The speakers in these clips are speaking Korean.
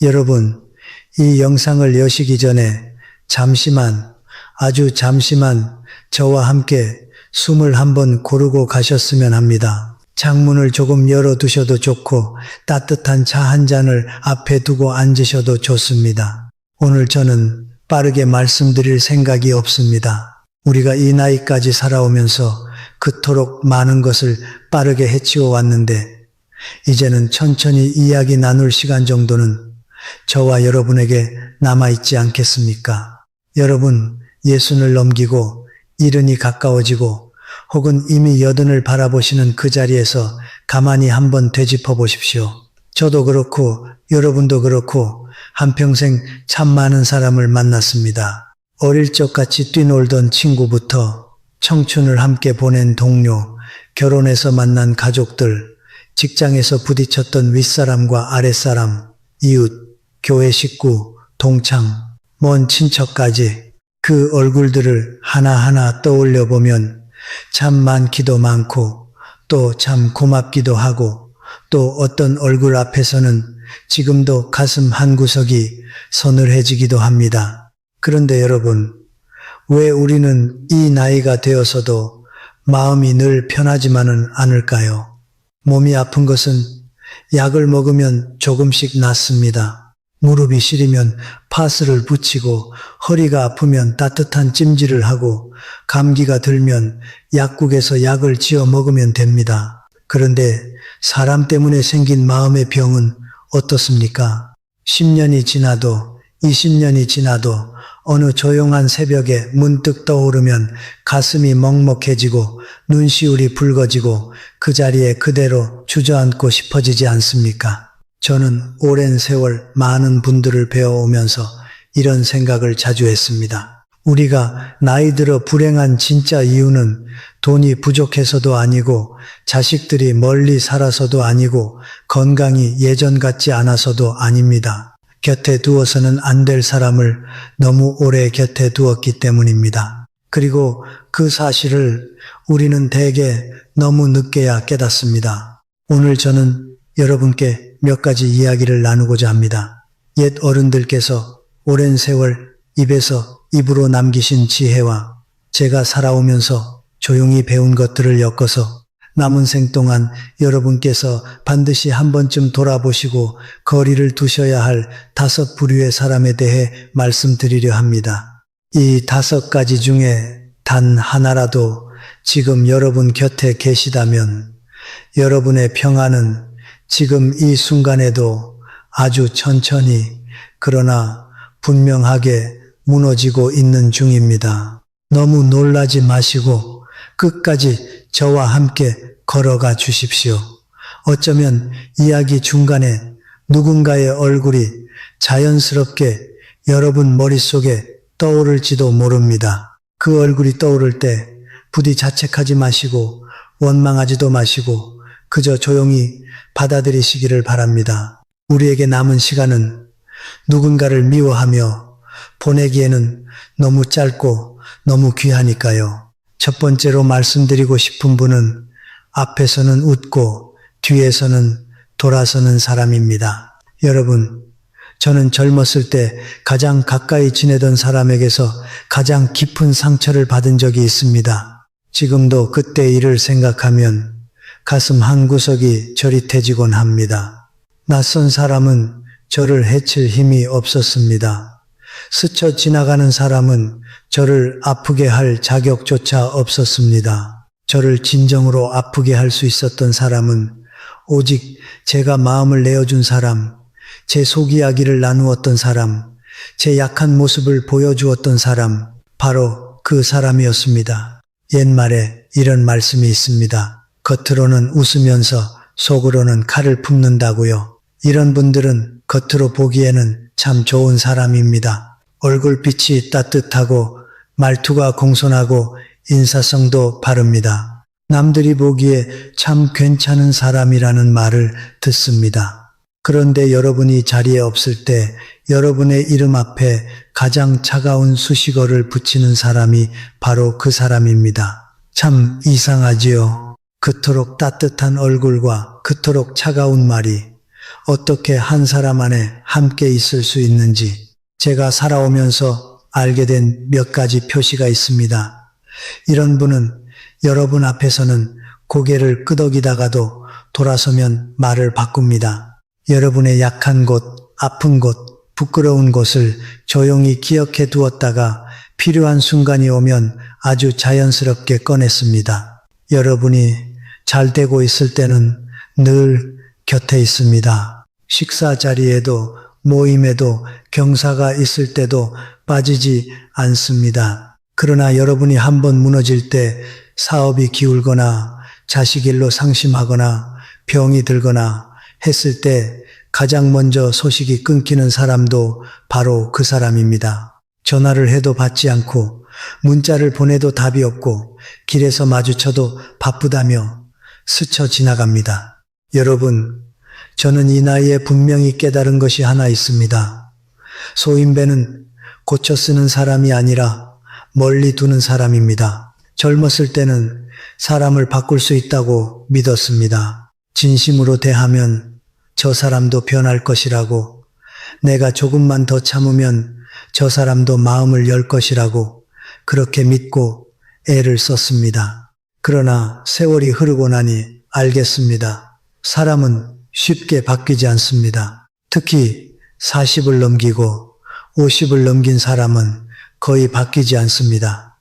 여러분, 이 영상을 여시기 전에 잠시만, 아주 잠시만 저와 함께 숨을 한번 고르고 가셨으면 합니다. 창문을 조금 열어두셔도 좋고 따뜻한 차 한 잔을 앞에 두고 앉으셔도 좋습니다. 오늘 저는 빠르게 말씀드릴 생각이 없습니다. 우리가 이 나이까지 살아오면서 그토록 많은 것을 빠르게 해치워 왔는데 이제는 천천히 이야기 나눌 시간 정도는 저와 여러분에게 남아있지 않겠습니까? 여러분, 60을 넘기고 70이 가까워지고 혹은 이미 80을 바라보시는 그 자리에서 가만히 한번 되짚어 보십시오. 저도 그렇고 여러분도 그렇고 한평생 참 많은 사람을 만났습니다. 어릴 적 같이 뛰놀던 친구부터 청춘을 함께 보낸 동료, 결혼해서 만난 가족들, 직장에서 부딪혔던 윗사람과 아랫사람, 이웃, 교회 식구, 동창, 먼 친척까지 그 얼굴들을 하나하나 떠올려 보면 참 많기도 많고 또 참 고맙기도 하고 또 어떤 얼굴 앞에서는 지금도 가슴 한구석이 서늘해지기도 합니다. 그런데 여러분, 왜 우리는 이 나이가 되어서도 마음이 늘 편하지만은 않을까요? 몸이 아픈 것은 약을 먹으면 조금씩 낫습니다. 무릎이 시리면 파스를 붙이고 허리가 아프면 따뜻한 찜질을 하고 감기가 들면 약국에서 약을 지어 먹으면 됩니다. 그런데 사람 때문에 생긴 마음의 병은 어떻습니까? 10년이 지나도 20년이 지나도 어느 조용한 새벽에 문득 떠오르면 가슴이 먹먹해지고 눈시울이 붉어지고 그 자리에 그대로 주저앉고 싶어지지 않습니까? 저는 오랜 세월 많은 분들을 배워오면서 이런 생각을 자주 했습니다. 우리가 나이 들어 불행한 진짜 이유는 돈이 부족해서도 아니고 자식들이 멀리 살아서도 아니고 건강이 예전 같지 않아서도 아닙니다. 곁에 두어서는 안 될 사람을 너무 오래 곁에 두었기 때문입니다. 그리고 그 사실을 우리는 대개 너무 늦게야 깨닫습니다. 오늘 저는 여러분께 몇 가지 이야기를 나누고자 합니다. 옛 어른들께서 오랜 세월 입에서 입으로 남기신 지혜와 제가 살아오면서 조용히 배운 것들을 엮어서 남은 생 동안 여러분께서 반드시 한 번쯤 돌아보시고 거리를 두셔야 할 5 부류의 사람에 대해 말씀드리려 합니다. 이 5가지 중에 단 하나라도 지금 여러분 곁에 계시다면 여러분의 평안은 지금 이 순간에도 아주 천천히 그러나 분명하게 무너지고 있는 중입니다. 너무 놀라지 마시고 끝까지 저와 함께 걸어가 주십시오. 어쩌면 이야기 중간에 누군가의 얼굴이 자연스럽게 여러분 머릿속에 떠오를지도 모릅니다. 그 얼굴이 떠오를 때 부디 자책하지 마시고 원망하지도 마시고 그저 조용히 받아들이시기를 바랍니다. 우리에게 남은 시간은 누군가를 미워하며 보내기에는 너무 짧고 너무 귀하니까요. 첫 번째로 말씀드리고 싶은 분은 앞에서는 웃고 뒤에서는 돌아서는 사람입니다. 여러분, 저는 젊었을 때 가장 가까이 지내던 사람에게서 가장 깊은 상처를 받은 적이 있습니다. 지금도 그때 일을 생각하면 가슴 한구석이 저릿해지곤 합니다. 낯선 사람은 저를 해칠 힘이 없었습니다. 스쳐 지나가는 사람은 저를 아프게 할 자격조차 없었습니다. 저를 진정으로 아프게 할 수 있었던 사람은 오직 제가 마음을 내어준 사람, 제 속 이야기를 나누었던 사람, 제 약한 모습을 보여주었던 사람, 바로 그 사람이었습니다. 옛말에 이런 말씀이 있습니다. 겉으로는 웃으면서 속으로는 칼을 품는다고요. 이런 분들은 겉으로 보기에는 참 좋은 사람입니다. 얼굴빛이 따뜻하고 말투가 공손하고 인사성도 바릅니다. 남들이 보기에 참 괜찮은 사람이라는 말을 듣습니다. 그런데 여러분이 자리에 없을 때 여러분의 이름 앞에 가장 차가운 수식어를 붙이는 사람이 바로 그 사람입니다. 참 이상하지요. 그토록 따뜻한 얼굴과 그토록 차가운 말이 어떻게 한 사람 안에 함께 있을 수 있는지 제가 살아오면서 알게 된 몇 가지 표시가 있습니다. 이런 분은 여러분 앞에서는 고개를 끄덕이다가도 돌아서면 말을 바꿉니다. 여러분의 약한 곳, 아픈 곳, 부끄러운 곳을 조용히 기억해 두었다가 필요한 순간이 오면 아주 자연스럽게 꺼냈습니다. 여러분이 잘 되고 있을 때는 늘 곁에 있습니다. 식사 자리에도 모임에도 경사가 있을 때도 빠지지 않습니다. 그러나 여러분이 한번 무너질 때 사업이 기울거나 자식 일로 상심하거나 병이 들거나 했을 때 가장 먼저 소식이 끊기는 사람도 바로 그 사람입니다. 전화를 해도 받지 않고 문자를 보내도 답이 없고 길에서 마주쳐도 바쁘다며 스쳐 지나갑니다. 여러분, 저는 이 나이에 분명히 깨달은 것이 하나 있습니다. 소인배는 고쳐 쓰는 사람이 아니라 멀리 두는 사람입니다. 젊었을 때는 사람을 바꿀 수 있다고 믿었습니다. 진심으로 대하면 저 사람도 변할 것이라고, 내가 조금만 더 참으면 저 사람도 마음을 열 것이라고 그렇게 믿고 애를 썼습니다. 그러나 세월이 흐르고 나니 알겠습니다. 사람은 쉽게 바뀌지 않습니다. 특히 40을 넘기고 50을 넘긴 사람은 거의 바뀌지 않습니다.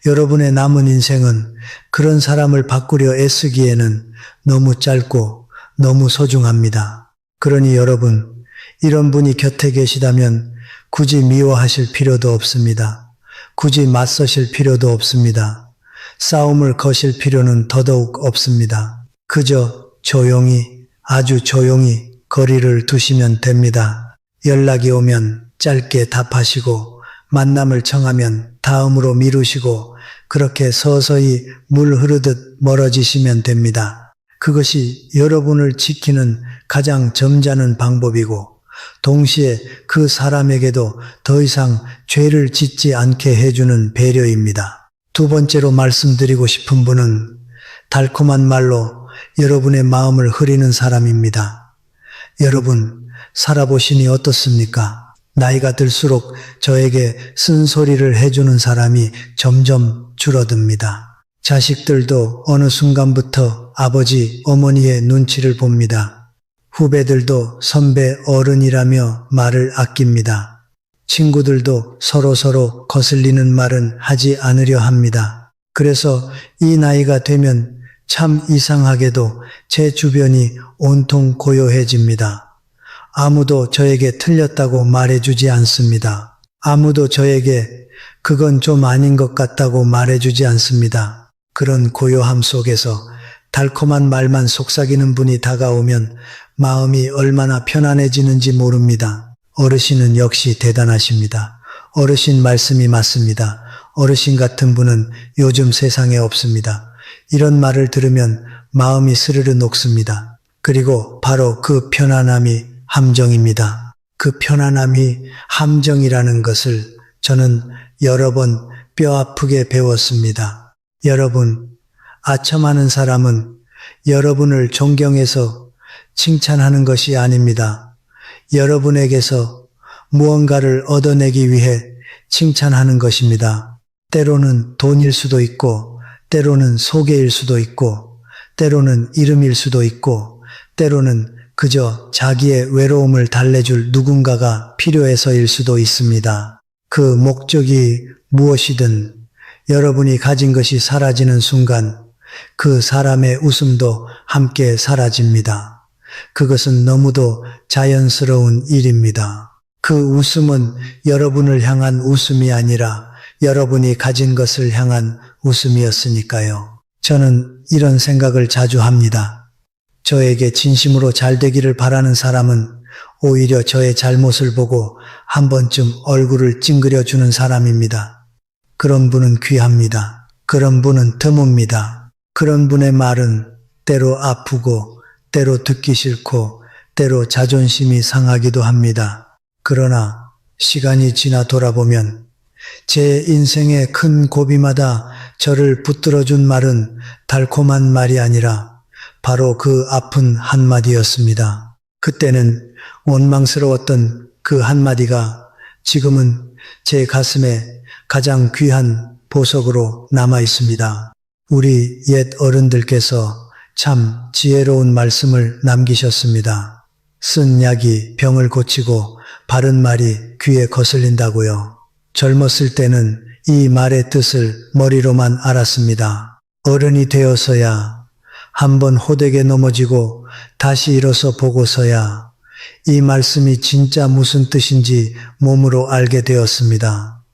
여러분의 남은 인생은 그런 사람을 바꾸려 애쓰기에는 너무 짧고 너무 소중합니다. 그러니 여러분, 이런 분이 곁에 계시다면 굳이 미워하실 필요도 없습니다. 굳이 맞서실 필요도 없습니다. 싸움을 거실 필요는 더더욱 없습니다. 그저 조용히, 아주 조용히 거리를 두시면 됩니다. 연락이 오면 짧게 답하시고 만남을 청하면 다음으로 미루시고 그렇게 서서히 물 흐르듯 멀어지시면 됩니다. 그것이 여러분을 지키는 가장 점잖은 방법이고 동시에 그 사람에게도 더 이상 죄를 짓지 않게 해주는 배려입니다. 두 번째로 말씀드리고 싶은 분은 달콤한 말로 여러분의 마음을 흐리는 사람입니다. 여러분, 살아보시니 어떻습니까? 나이가 들수록 저에게 쓴소리를 해주는 사람이 점점 줄어듭니다. 자식들도 어느 순간부터 아버지, 어머니의 눈치를 봅니다. 후배들도 선배, 어른이라며 말을 아낍니다. 친구들도 서로서로 거슬리는 말은 하지 않으려 합니다. 그래서 이 나이가 되면 참 이상하게도 제 주변이 온통 고요해집니다. 아무도 저에게 틀렸다고 말해주지 않습니다. 아무도 저에게 그건 좀 아닌 것 같다고 말해주지 않습니다. 그런 고요함 속에서 달콤한 말만 속삭이는 분이 다가오면 마음이 얼마나 편안해지는지 모릅니다. 어르신은 역시 대단하십니다. 어르신 말씀이 맞습니다. 어르신 같은 분은 요즘 세상에 없습니다. 이런 말을 들으면 마음이 스르르 녹습니다. 그리고 바로 그 편안함이 함정입니다. 그 편안함이 함정이라는 것을 저는 여러 번 뼈아프게 배웠습니다. 여러분, 아첨하는 사람은 여러분을 존경해서 칭찬하는 것이 아닙니다. 여러분에게서 무언가를 얻어내기 위해 칭찬하는 것입니다. 때로는 돈일 수도 있고, 때로는 소개일 수도 있고, 때로는 이름일 수도 있고, 때로는 그저 자기의 외로움을 달래줄 누군가가 필요해서일 수도 있습니다. 그 목적이 무엇이든 여러분이 가진 것이 사라지는 순간 그 사람의 웃음도 함께 사라집니다. 그것은 너무도 자연스러운 일입니다. 그 웃음은 여러분을 향한 웃음이 아니라 여러분이 가진 것을 향한 웃음이었으니까요. 저는 이런 생각을 자주 합니다. 저에게 진심으로 잘 되기를 바라는 사람은 오히려 저의 잘못을 보고 한 번쯤 얼굴을 찡그려주는 사람입니다. 그런 분은 귀합니다. 그런 분은 드뭅니다. 그런 분의 말은 때로 아프고 때로 듣기 싫고 때로 자존심이 상하기도 합니다. 그러나 시간이 지나 돌아보면 제 인생의 큰 고비마다 저를 붙들어준 말은 달콤한 말이 아니라 바로 그 아픈 한마디였습니다. 그때는 원망스러웠던 그 한마디가 지금은 제 가슴에 가장 귀한 보석으로 남아 있습니다. 우리 옛 어른들께서 참 지혜로운 말씀을 남기셨습니다. 쓴 약이 병을 고치고 바른 말이 귀에 거슬린다고요. 젊었을 때는 이 말의 뜻을 머리로만 알았습니다. 어른이 되어서야 한번 호되게 넘어지고 다시 일어서 보고서야 이 말씀이 진짜 무슨 뜻인지 몸으로 알게 되었습니다.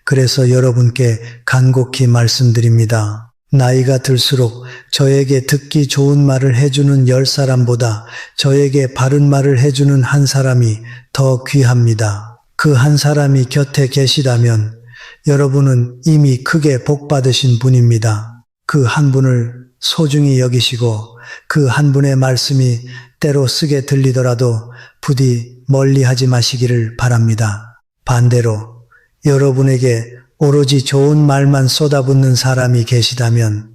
그래서 여러분께 간곡히 말씀드립니다. 나이가 들수록 저에게 듣기 좋은 말을 해주는 10사람보다 저에게 바른 말을 해주는 한 사람이 더 귀합니다. 그 한 사람이 곁에 계시다면 여러분은 이미 크게 복받으신 분입니다. 그 한 분을 소중히 여기시고 그 한 분의 말씀이 때로 쓰게 들리더라도 부디 멀리하지 마시기를 바랍니다. 반대로 여러분에게 오로지 좋은 말만 쏟아붓는 사람이 계시다면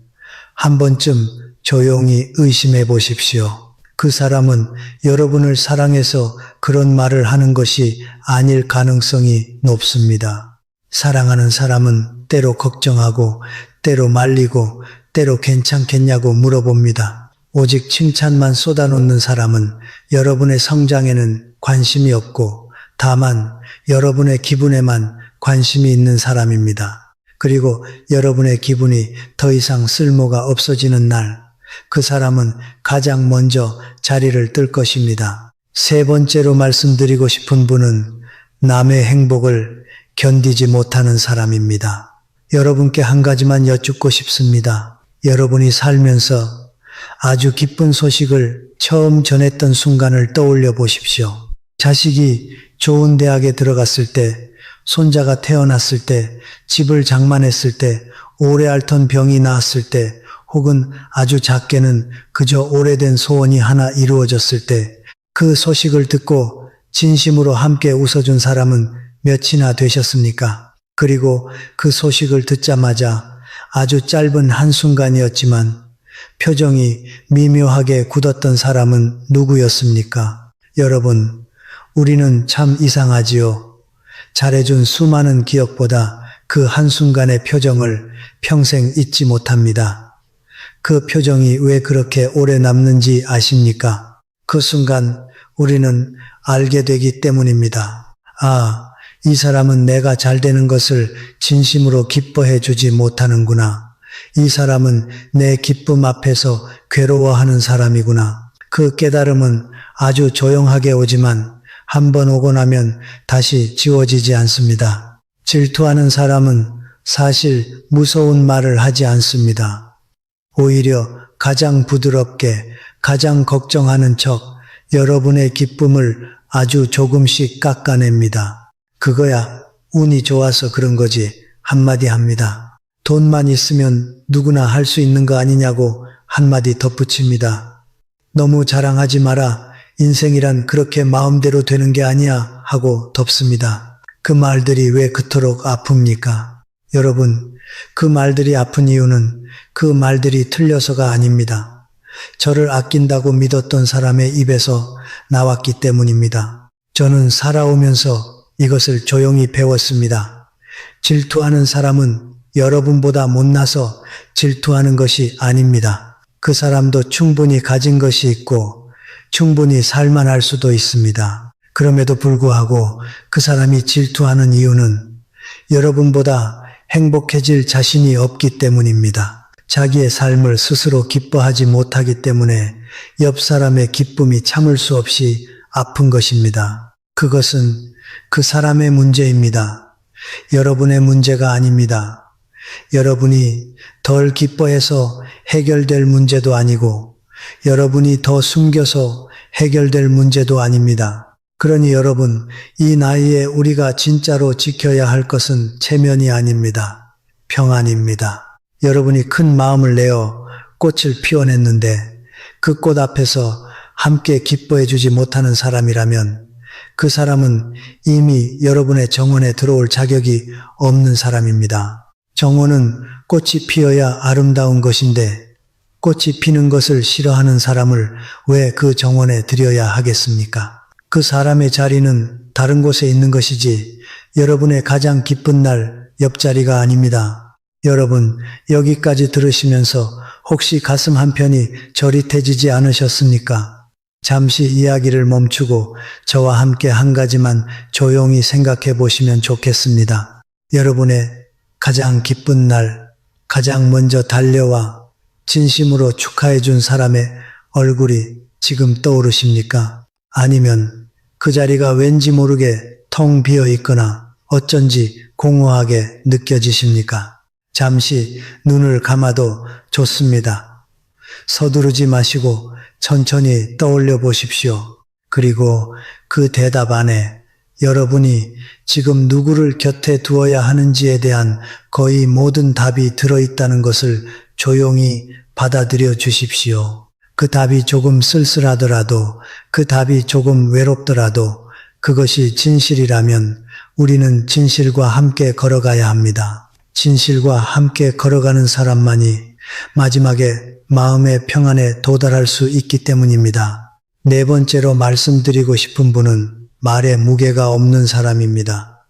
한 번쯤 조용히 의심해 보십시오. 그 사람은 여러분을 사랑해서 그런 말을 하는 것이 아닐 가능성이 높습니다. 사랑하는 사람은 때로 걱정하고 때로 말리고 때로 괜찮겠냐고 물어봅니다. 오직 칭찬만 쏟아놓는 사람은 여러분의 성장에는 관심이 없고 다만 여러분의 기분에만 관심이 있는 사람입니다. 그리고 여러분의 기분이 더 이상 쓸모가 없어지는 날, 그 사람은 가장 먼저 자리를 뜰 것입니다. 세 번째로 말씀드리고 싶은 분은 남의 행복을 견디지 못하는 사람입니다. 여러분께 한 가지만 여쭙고 싶습니다. 여러분이 살면서 아주 기쁜 소식을 처음 전했던 순간을 떠올려 보십시오. 자식이 좋은 대학에 들어갔을 때, 손자가 태어났을 때, 집을 장만했을 때, 오래 앓던 병이 나았을 때, 혹은 아주 작게는 그저 오래된 소원이 하나 이루어졌을 때, 그 소식을 듣고 진심으로 함께 웃어준 사람은 몇이나 되셨습니까? 그리고 그 소식을 듣자마자 아주 짧은 한순간이었지만 표정이 미묘하게 굳었던 사람은 누구였습니까? 여러분, 우리는 참 이상하지요. 잘해준 수많은 기억보다 그 한순간의 표정을 평생 잊지 못합니다. 그 표정이 왜 그렇게 오래 남는지 아십니까? 그 순간 우리는 알게 되기 때문입니다. 아, 이 사람은 내가 잘 되는 것을 진심으로 기뻐해 주지 못하는구나. 이 사람은 내 기쁨 앞에서 괴로워하는 사람이구나. 그 깨달음은 아주 조용하게 오지만 한번 오고 나면 다시 지워지지 않습니다. 질투하는 사람은 사실 무서운 말을 하지 않습니다. 오히려 가장 부드럽게, 가장 걱정하는 척 여러분의 기쁨을 아주 조금씩 깎아냅니다. 그거야 운이 좋아서 그런 거지 한마디 합니다. 돈만 있으면 누구나 할 수 있는 거 아니냐고 한마디 덧붙입니다. 너무 자랑하지 마라. 인생이란 그렇게 마음대로 되는 게 아니야 하고 덮습니다. 그 말들이 왜 그토록 아픕니까? 여러분, 그 말들이 아픈 이유는 그 말들이 틀려서가 아닙니다. 저를 아낀다고 믿었던 사람의 입에서 나왔기 때문입니다. 저는 살아오면서 이것을 조용히 배웠습니다. 질투하는 사람은 여러분보다 못나서 질투하는 것이 아닙니다. 그 사람도 충분히 가진 것이 있고 충분히 살만할 수도 있습니다. 그럼에도 불구하고 그 사람이 질투하는 이유는 여러분보다 행복해질 자신이 없기 때문입니다. 자기의 삶을 스스로 기뻐하지 못하기 때문에 옆 사람의 기쁨이 참을 수 없이 아픈 것입니다. 그것은 그 사람의 문제입니다. 여러분의 문제가 아닙니다. 여러분이 덜 기뻐해서 해결될 문제도 아니고 여러분이 더 숨겨서 해결될 문제도 아닙니다. 그러니 여러분, 이 나이에 우리가 진짜로 지켜야 할 것은 체면이 아닙니다. 평안입니다. 여러분이 큰 마음을 내어 꽃을 피워냈는데 그 꽃 앞에서 함께 기뻐해 주지 못하는 사람이라면 그 사람은 이미 여러분의 정원에 들어올 자격이 없는 사람입니다. 정원은 꽃이 피어야 아름다운 것인데 꽃이 피는 것을 싫어하는 사람을 왜 그 정원에 들여야 하겠습니까? 그 사람의 자리는 다른 곳에 있는 것이지 여러분의 가장 기쁜 날 옆자리가 아닙니다. 여러분, 여기까지 들으시면서 혹시 가슴 한편이 저릿해지지 않으셨습니까? 잠시 이야기를 멈추고 저와 함께 한 가지만 조용히 생각해 보시면 좋겠습니다. 여러분의 가장 기쁜 날, 가장 먼저 달려와 진심으로 축하해 준 사람의 얼굴이 지금 떠오르십니까? 아니면 그 자리가 왠지 모르게 텅 비어 있거나 어쩐지 공허하게 느껴지십니까? 잠시 눈을 감아도 좋습니다. 서두르지 마시고 천천히 떠올려 보십시오. 그리고 그 대답 안에 여러분이 지금 누구를 곁에 두어야 하는지에 대한 거의 모든 답이 들어있다는 것을 조용히 받아들여 주십시오. 그 답이 조금 쓸쓸하더라도, 그 답이 조금 외롭더라도 그것이 진실이라면 우리는 진실과 함께 걸어가야 합니다. 진실과 함께 걸어가는 사람만이 마지막에 마음의 평안에 도달할 수 있기 때문입니다. 네 번째로 말씀드리고 싶은 분은 말에 무게가 없는 사람입니다.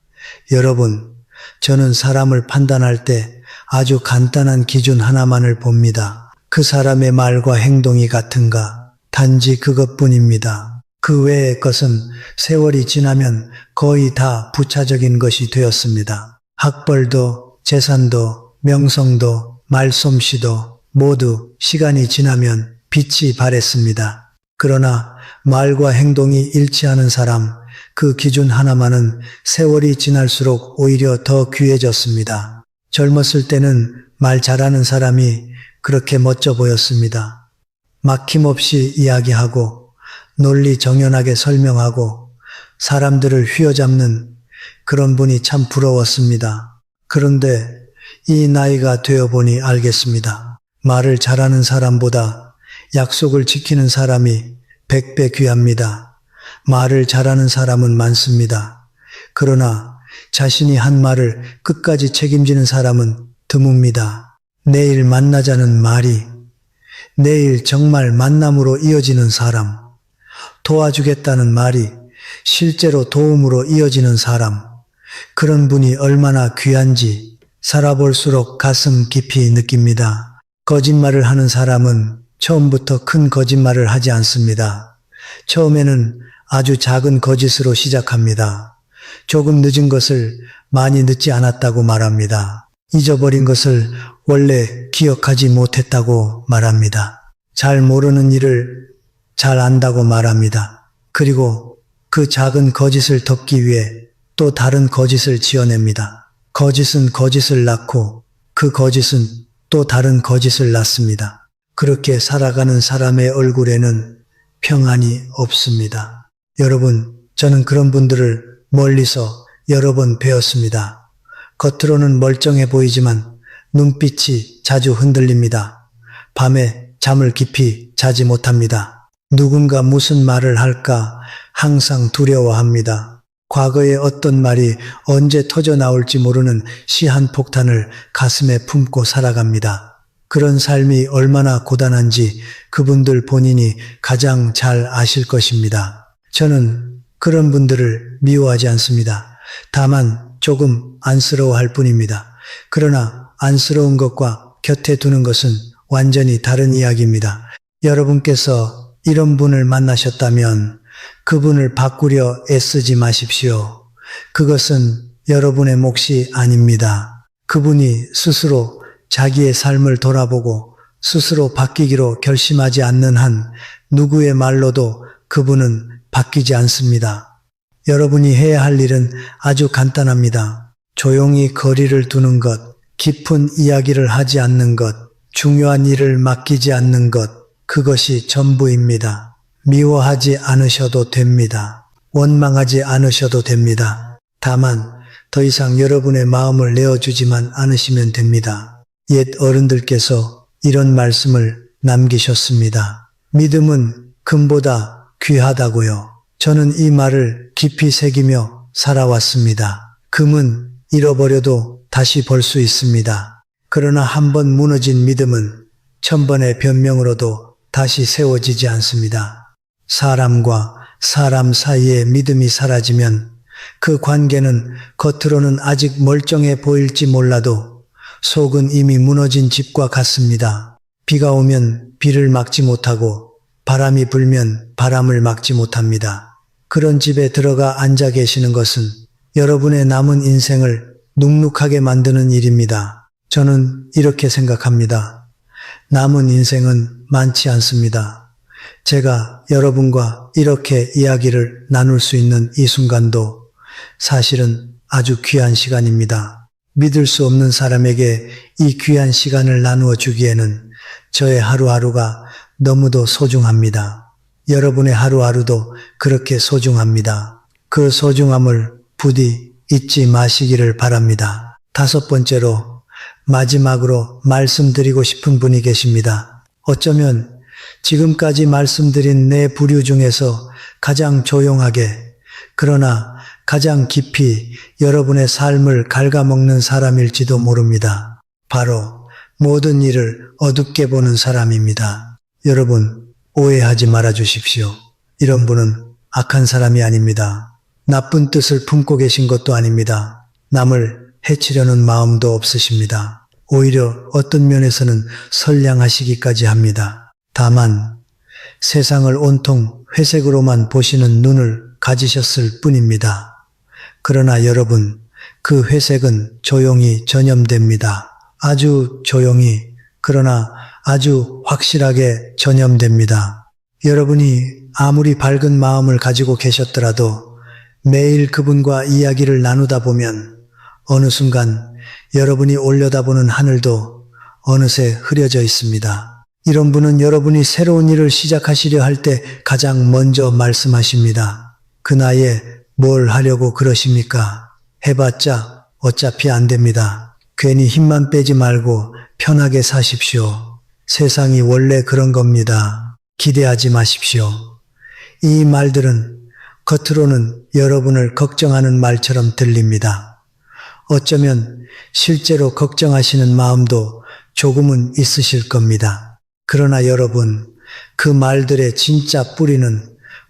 여러분, 저는 사람을 판단할 때 아주 간단한 기준 하나만을 봅니다. 그 사람의 말과 행동이 같은가? 단지 그것뿐입니다. 그 외의 것은 세월이 지나면 거의 다 부차적인 것이 되었습니다. 학벌도, 재산도, 명성도, 말솜씨도 모두 시간이 지나면 빛이 발했습니다. 그러나 말과 행동이 일치하는 사람, 그 기준 하나만은 세월이 지날수록 오히려 더 귀해졌습니다. 젊었을 때는 말 잘하는 사람이 그렇게 멋져 보였습니다. 막힘없이 이야기하고 논리 정연하게 설명하고 사람들을 휘어잡는 그런 분이 참 부러웠습니다. 그런데 이 나이가 되어보니 알겠습니다. 말을 잘하는 사람보다 약속을 지키는 사람이 100배 귀합니다. 말을 잘하는 사람은 많습니다. 그러나 자신이 한 말을 끝까지 책임지는 사람은 드뭅니다. 내일 만나자는 말이 내일 정말 만남으로 이어지는 사람, 도와주겠다는 말이 실제로 도움으로 이어지는 사람, 그런 분이 얼마나 귀한지 살아볼수록 가슴 깊이 느낍니다. 거짓말을 하는 사람은 처음부터 큰 거짓말을 하지 않습니다. 처음에는 아주 작은 거짓으로 시작합니다. 조금 늦은 것을 많이 늦지 않았다고 말합니다. 잊어버린 것을 원래 기억하지 못했다고 말합니다. 잘 모르는 일을 잘 안다고 말합니다. 그리고 그 작은 거짓을 덮기 위해 또 다른 거짓을 지어냅니다. 거짓은 거짓을 낳고 그 거짓은 또 다른 거짓을 낳습니다. 그렇게 살아가는 사람의 얼굴에는 평안이 없습니다. 여러분, 저는 그런 분들을 멀리서 여러 번 뵈었습니다. 겉으로는 멀쩡해 보이지만 눈빛이 자주 흔들립니다. 밤에 잠을 깊이 자지 못합니다. 누군가 무슨 말을 할까 항상 두려워합니다. 과거의 어떤 말이 언제 터져 나올지 모르는 시한폭탄을 가슴에 품고 살아갑니다. 그런 삶이 얼마나 고단한지 그분들 본인이 가장 잘 아실 것입니다. 저는 그런 분들을 미워하지 않습니다. 다만 조금 안쓰러워할 뿐입니다. 그러나 안쓰러운 것과 곁에 두는 것은 완전히 다른 이야기입니다. 여러분께서 이런 분을 만나셨다면 그분을 바꾸려 애쓰지 마십시오. 그것은 여러분의 몫이 아닙니다. 그분이 스스로 자기의 삶을 돌아보고 스스로 바뀌기로 결심하지 않는 한 누구의 말로도 그분은 바뀌지 않습니다. 여러분이 해야 할 일은 아주 간단합니다. 조용히 거리를 두는 것, 깊은 이야기를 하지 않는 것, 중요한 일을 맡기지 않는 것, 그것이 전부입니다. 미워하지 않으셔도 됩니다. 원망하지 않으셔도 됩니다. 다만 더 이상 여러분의 마음을 내어주지만 않으시면 됩니다. 옛 어른들께서 이런 말씀을 남기셨습니다. 믿음은 금보다 귀하다고요. 저는 이 말을 깊이 새기며 살아왔습니다. 금은 잃어버려도 다시 벌 수 있습니다. 그러나 한번 무너진 믿음은 천번의 변명으로도 다시 세워지지 않습니다. 사람과 사람 사이에 믿음이 사라지면 그 관계는 겉으로는 아직 멀쩡해 보일지 몰라도 속은 이미 무너진 집과 같습니다. 비가 오면 비를 막지 못하고 바람이 불면 바람을 막지 못합니다. 그런 집에 들어가 앉아 계시는 것은 여러분의 남은 인생을 눅눅하게 만드는 일입니다. 저는 이렇게 생각합니다. 남은 인생은 많지 않습니다. 제가 여러분과 이렇게 이야기를 나눌 수 있는 이 순간도 사실은 아주 귀한 시간입니다. 믿을 수 없는 사람에게 이 귀한 시간을 나누어 주기에는 저의 하루하루가 너무도 소중합니다. 여러분의 하루하루도 그렇게 소중합니다. 그 소중함을 부디 잊지 마시기를 바랍니다. 5번째로 마지막으로 말씀드리고 싶은 분이 계십니다. 어쩌면 지금까지 말씀드린 네 부류 중에서 가장 조용하게 그러나 가장 깊이 여러분의 삶을 갉아먹는 사람일지도 모릅니다. 바로 모든 일을 어둡게 보는 사람입니다. 여러분, 오해하지 말아 주십시오. 이런 분은 악한 사람이 아닙니다. 나쁜 뜻을 품고 계신 것도 아닙니다. 남을 해치려는 마음도 없으십니다. 오히려 어떤 면에서는 선량하시기까지 합니다. 다만 세상을 온통 회색으로만 보시는 눈을 가지셨을 뿐입니다. 그러나 여러분, 그 회색은 조용히 전염됩니다. 아주 조용히, 그러나 아주 확실하게 전염됩니다. 여러분이 아무리 밝은 마음을 가지고 계셨더라도 매일 그분과 이야기를 나누다 보면 어느 순간 여러분이 올려다보는 하늘도 어느새 흐려져 있습니다. 이런 분은 여러분이 새로운 일을 시작하시려 할 때 가장 먼저 말씀하십니다. 그 나이에 뭘 하려고 그러십니까? 해봤자 어차피 안 됩니다. 괜히 힘만 빼지 말고 편하게 사십시오. 세상이 원래 그런 겁니다. 기대하지 마십시오. 이 말들은 겉으로는 여러분을 걱정하는 말처럼 들립니다. 어쩌면 실제로 걱정하시는 마음도 조금은 있으실 겁니다. 그러나 여러분, 그 말들의 진짜 뿌리는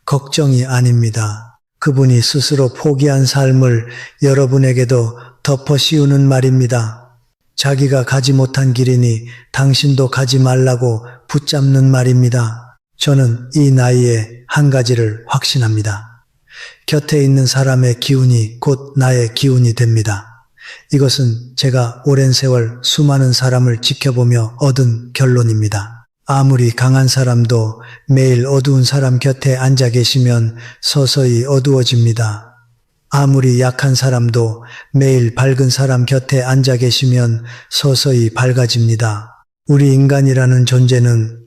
걱정이 아닙니다. 그분이 스스로 포기한 삶을 여러분에게도 덮어 씌우는 말입니다. 자기가 가지 못한 길이니 당신도 가지 말라고 붙잡는 말입니다. 저는 이 나이에 한 가지를 확신합니다. 곁에 있는 사람의 기운이 곧 나의 기운이 됩니다. 이것은 제가 오랜 세월 수많은 사람을 지켜보며 얻은 결론입니다. 아무리 강한 사람도 매일 어두운 사람 곁에 앉아 계시면 서서히 어두워집니다. 아무리 약한 사람도 매일 밝은 사람 곁에 앉아 계시면 서서히 밝아집니다. 우리 인간이라는 존재는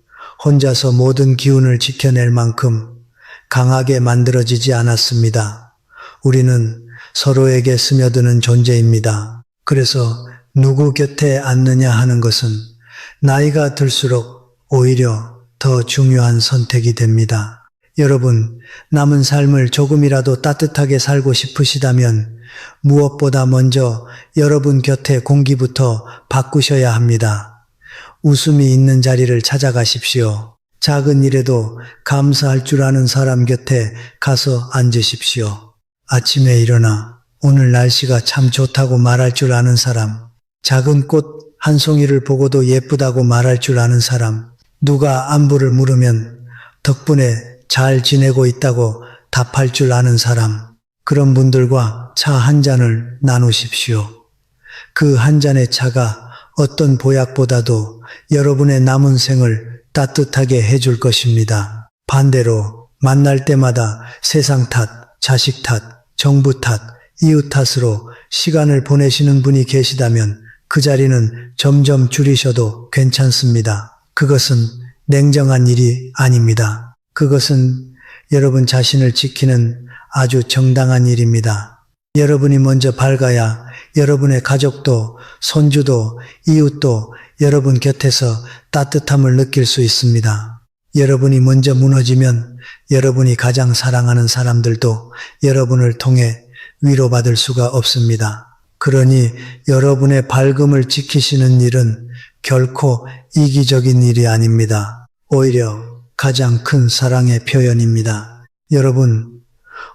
혼자서 모든 기운을 지켜낼 만큼 강하게 만들어지지 않았습니다. 우리는 서로에게 스며드는 존재입니다. 그래서 누구 곁에 앉느냐 하는 것은 나이가 들수록 오히려 더 중요한 선택이 됩니다. 여러분, 남은 삶을 조금이라도 따뜻하게 살고 싶으시다면 무엇보다 먼저 여러분 곁의 공기부터 바꾸셔야 합니다. 웃음이 있는 자리를 찾아가십시오. 작은 일에도 감사할 줄 아는 사람 곁에 가서 앉으십시오. 아침에 일어나 오늘 날씨가 참 좋다고 말할 줄 아는 사람, 작은 꽃 한 송이를 보고도 예쁘다고 말할 줄 아는 사람, 누가 안부를 물으면 덕분에 잘 지내고 있다고 답할 줄 아는 사람, 그런 분들과 차 한 잔을 나누십시오. 그 한 잔의 차가 어떤 보약보다도 여러분의 남은 생을 따뜻하게 해줄 것입니다. 반대로 만날 때마다 세상 탓, 자식 탓, 정부 탓, 이웃 탓으로 시간을 보내시는 분이 계시다면 그 자리는 점점 줄이셔도 괜찮습니다. 그것은 냉정한 일이 아닙니다. 그것은 여러분 자신을 지키는 아주 정당한 일입니다. 여러분이 먼저 밝아야 여러분의 가족도, 손주도, 이웃도 여러분 곁에서 따뜻함을 느낄 수 있습니다. 여러분이 먼저 무너지면 여러분이 가장 사랑하는 사람들도 여러분을 통해 위로받을 수가 없습니다. 그러니 여러분의 밝음을 지키시는 일은 결코 이기적인 일이 아닙니다. 오히려 가장 큰 사랑의 표현입니다. 여러분,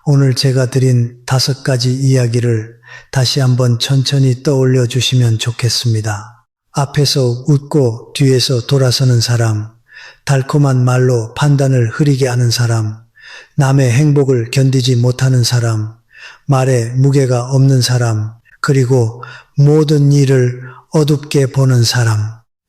오늘 제가 드린 5가지 이야기를 다시 한번 천천히 떠올려 주시면 좋겠습니다. 앞에서 웃고 뒤에서 돌아서는 사람, 달콤한 말로 판단을 흐리게 하는 사람, 남의 행복을 견디지 못하는 사람, 말에 무게가 없는 사람, 그리고 모든 일을 어둡게 보는 사람.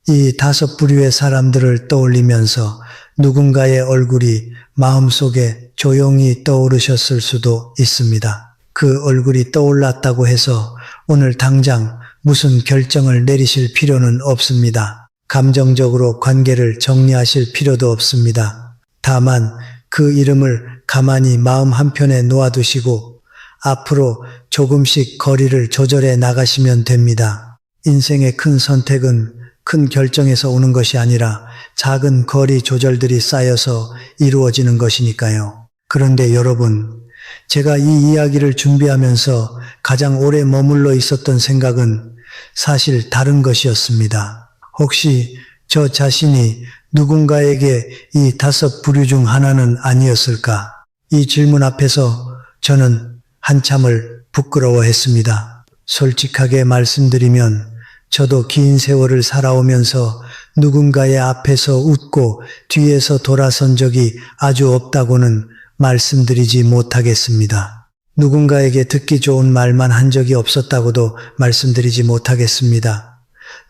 이 5부류의 사람들을 떠올리면서 누군가의 얼굴이 마음속에 조용히 떠오르셨을 수도 있습니다. 그 얼굴이 떠올랐다고 해서 오늘 당장 무슨 결정을 내리실 필요는 없습니다. 감정적으로 관계를 정리하실 필요도 없습니다. 다만 그 이름을 가만히 마음 한편에 놓아두시고 앞으로 조금씩 거리를 조절해 나가시면 됩니다. 인생의 큰 선택은 큰 결정에서 오는 것이 아니라 작은 거리 조절들이 쌓여서 이루어지는 것이니까요. 그런데 여러분, 제가 이 이야기를 준비하면서 가장 오래 머물러 있었던 생각은 사실 다른 것이었습니다. 혹시 저 자신이 누군가에게 이 5부류 중 하나는 아니었을까? 이 질문 앞에서 저는 한참을 부끄러워했습니다. 솔직하게 말씀드리면 저도 긴 세월을 살아오면서 누군가의 앞에서 웃고 뒤에서 돌아선 적이 아주 없다고는 말씀드리지 못하겠습니다. 누군가에게 듣기 좋은 말만 한 적이 없었다고도 말씀드리지 못하겠습니다.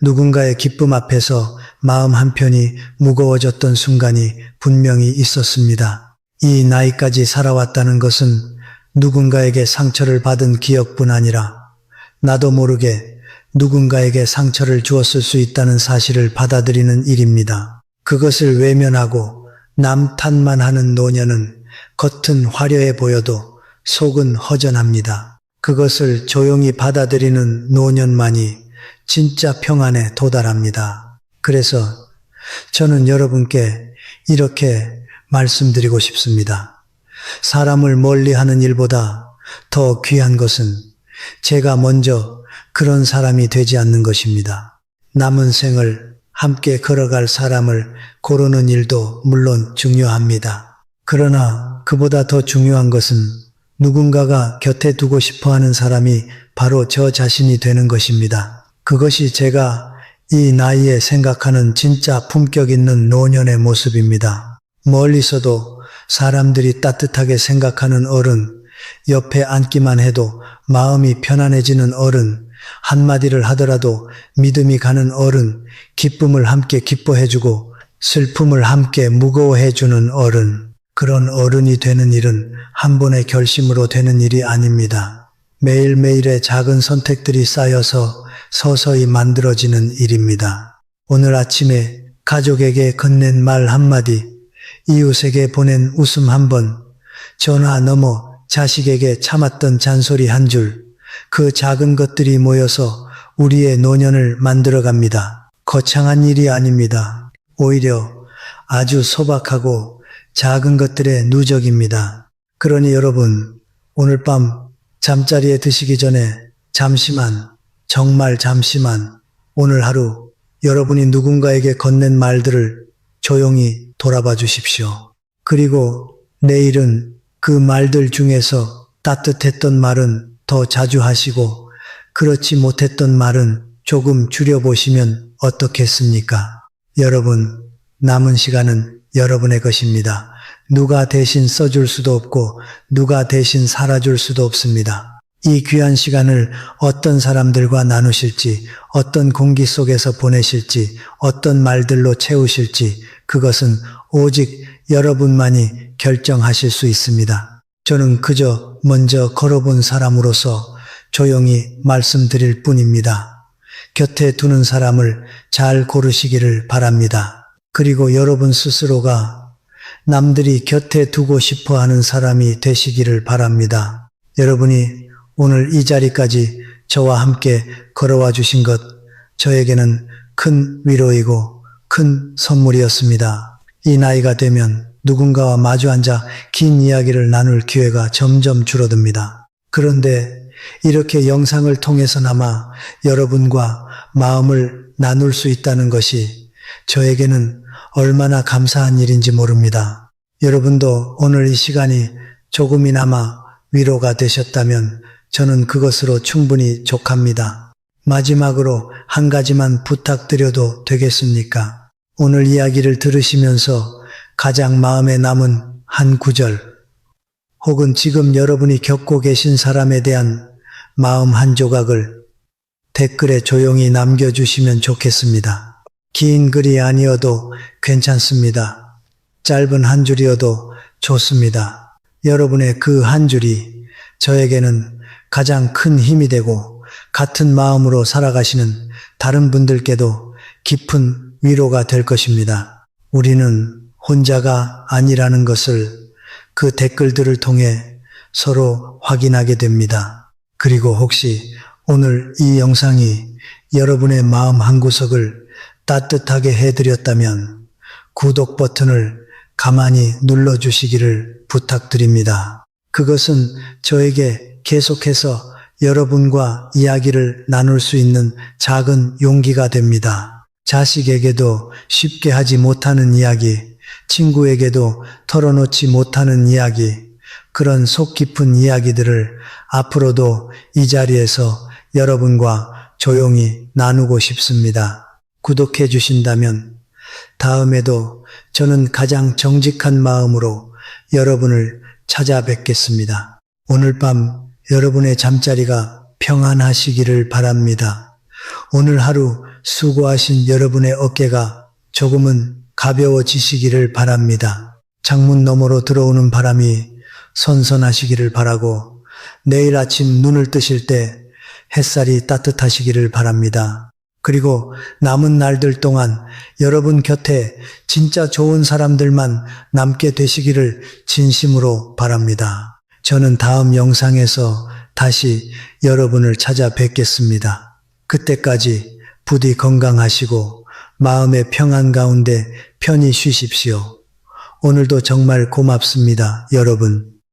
누군가의 기쁨 앞에서 마음 한편이 무거워졌던 순간이 분명히 있었습니다. 이 나이까지 살아왔다는 것은 누군가에게 상처를 받은 기억뿐 아니라 나도 모르게 누군가에게 상처를 주었을 수 있다는 사실을 받아들이는 일입니다. 그것을 외면하고 남 탓만 하는 노년은 겉은 화려해 보여도 속은 허전합니다. 그것을 조용히 받아들이는 노년만이 진짜 평안에 도달합니다. 그래서 저는 여러분께 이렇게 말씀드리고 싶습니다. 사람을 멀리하는 일보다 더 귀한 것은 제가 먼저 그런 사람이 되지 않는 것입니다. 남은 생을 함께 걸어갈 사람을 고르는 일도 물론 중요합니다. 그러나 그보다 더 중요한 것은 누군가가 곁에 두고 싶어하는 사람이 바로 저 자신이 되는 것입니다. 그것이 제가 이 나이에 생각하는 진짜 품격 있는 노년의 모습입니다. 멀리서도 사람들이 따뜻하게 생각하는 어른, 옆에 앉기만 해도 마음이 편안해지는 어른, 한마디를 하더라도 믿음이 가는 어른, 기쁨을 함께 기뻐해주고 슬픔을 함께 무거워해주는 어른. 그런 어른이 되는 일은 한 번의 결심으로 되는 일이 아닙니다. 매일매일의 작은 선택들이 쌓여서 서서히 만들어지는 일입니다. 오늘 아침에 가족에게 건넨 말 한마디, 이웃에게 보낸 웃음 한 번, 전화 넘어 자식에게 참았던 잔소리 한 줄, 그 작은 것들이 모여서 우리의 노년을 만들어갑니다. 거창한 일이 아닙니다. 오히려 아주 소박하고 작은 것들의 누적입니다. 그러니 여러분, 오늘 밤 잠자리에 드시기 전에 잠시만, 정말 잠시만 오늘 하루 여러분이 누군가에게 건넨 말들을 조용히 돌아봐 주십시오. 그리고 내일은 그 말들 중에서 따뜻했던 말은 더 자주 하시고 그렇지 못했던 말은 조금 줄여보시면 어떻겠습니까? 여러분, 남은 시간은 여러분의 것입니다. 누가 대신 써줄 수도 없고 누가 대신 살아줄 수도 없습니다. 이 귀한 시간을 어떤 사람들과 나누실지, 어떤 공기 속에서 보내실지, 어떤 말들로 채우실지 그것은 오직 여러분만이 결정하실 수 있습니다. 저는 그저 먼저 걸어본 사람으로서 조용히 말씀드릴 뿐입니다. 곁에 두는 사람을 잘 고르시기를 바랍니다. 그리고 여러분 스스로가 남들이 곁에 두고 싶어 하는 사람이 되시기를 바랍니다. 여러분이 오늘 이 자리까지 저와 함께 걸어와 주신 것, 저에게는 큰 위로이고 큰 선물이었습니다. 이 나이가 되면 누군가와 마주 앉아 긴 이야기를 나눌 기회가 점점 줄어듭니다. 그런데 이렇게 영상을 통해서나마 여러분과 마음을 나눌 수 있다는 것이 저에게는 얼마나 감사한 일인지 모릅니다. 여러분도 오늘 이 시간이 조금이나마 위로가 되셨다면 저는 그것으로 충분히 족합니다. 마지막으로 한 가지만 부탁드려도 되겠습니까? 오늘 이야기를 들으시면서 가장 마음에 남은 한 구절, 혹은 지금 여러분이 겪고 계신 사람에 대한 마음 한 조각을 댓글에 조용히 남겨주시면 좋겠습니다. 긴 글이 아니어도 괜찮습니다. 짧은 한 줄이어도 좋습니다. 여러분의 그 한 줄이 저에게는 가장 큰 힘이 되고 같은 마음으로 살아가시는 다른 분들께도 깊은 위로가 될 것입니다. 우리는 혼자가 아니라는 것을 그 댓글들을 통해 서로 확인하게 됩니다. 그리고 혹시 오늘 이 영상이 여러분의 마음 한구석을 따뜻하게 해드렸다면 구독 버튼을 가만히 눌러주시기를 부탁드립니다. 그것은 저에게 계속해서 여러분과 이야기를 나눌 수 있는 작은 용기가 됩니다. 자식에게도 쉽게 하지 못하는 이야기, 친구에게도 털어놓지 못하는 이야기, 그런 속 깊은 이야기들을 앞으로도 이 자리에서 여러분과 조용히 나누고 싶습니다. 구독해 주신다면 다음에도 저는 가장 정직한 마음으로 여러분을 찾아뵙겠습니다. 오늘 밤 여러분의 잠자리가 평안하시기를 바랍니다. 오늘 하루 수고하신 여러분의 어깨가 조금은 가벼워지시기를 바랍니다. 창문 너머로 들어오는 바람이 선선하시기를 바라고 내일 아침 눈을 뜨실 때 햇살이 따뜻하시기를 바랍니다. 그리고 남은 날들 동안 여러분 곁에 진짜 좋은 사람들만 남게 되시기를 진심으로 바랍니다. 저는 다음 영상에서 다시 여러분을 찾아뵙겠습니다. 그때까지 부디 건강하시고 마음의 평안 가운데 편히 쉬십시오. 오늘도 정말 고맙습니다, 여러분.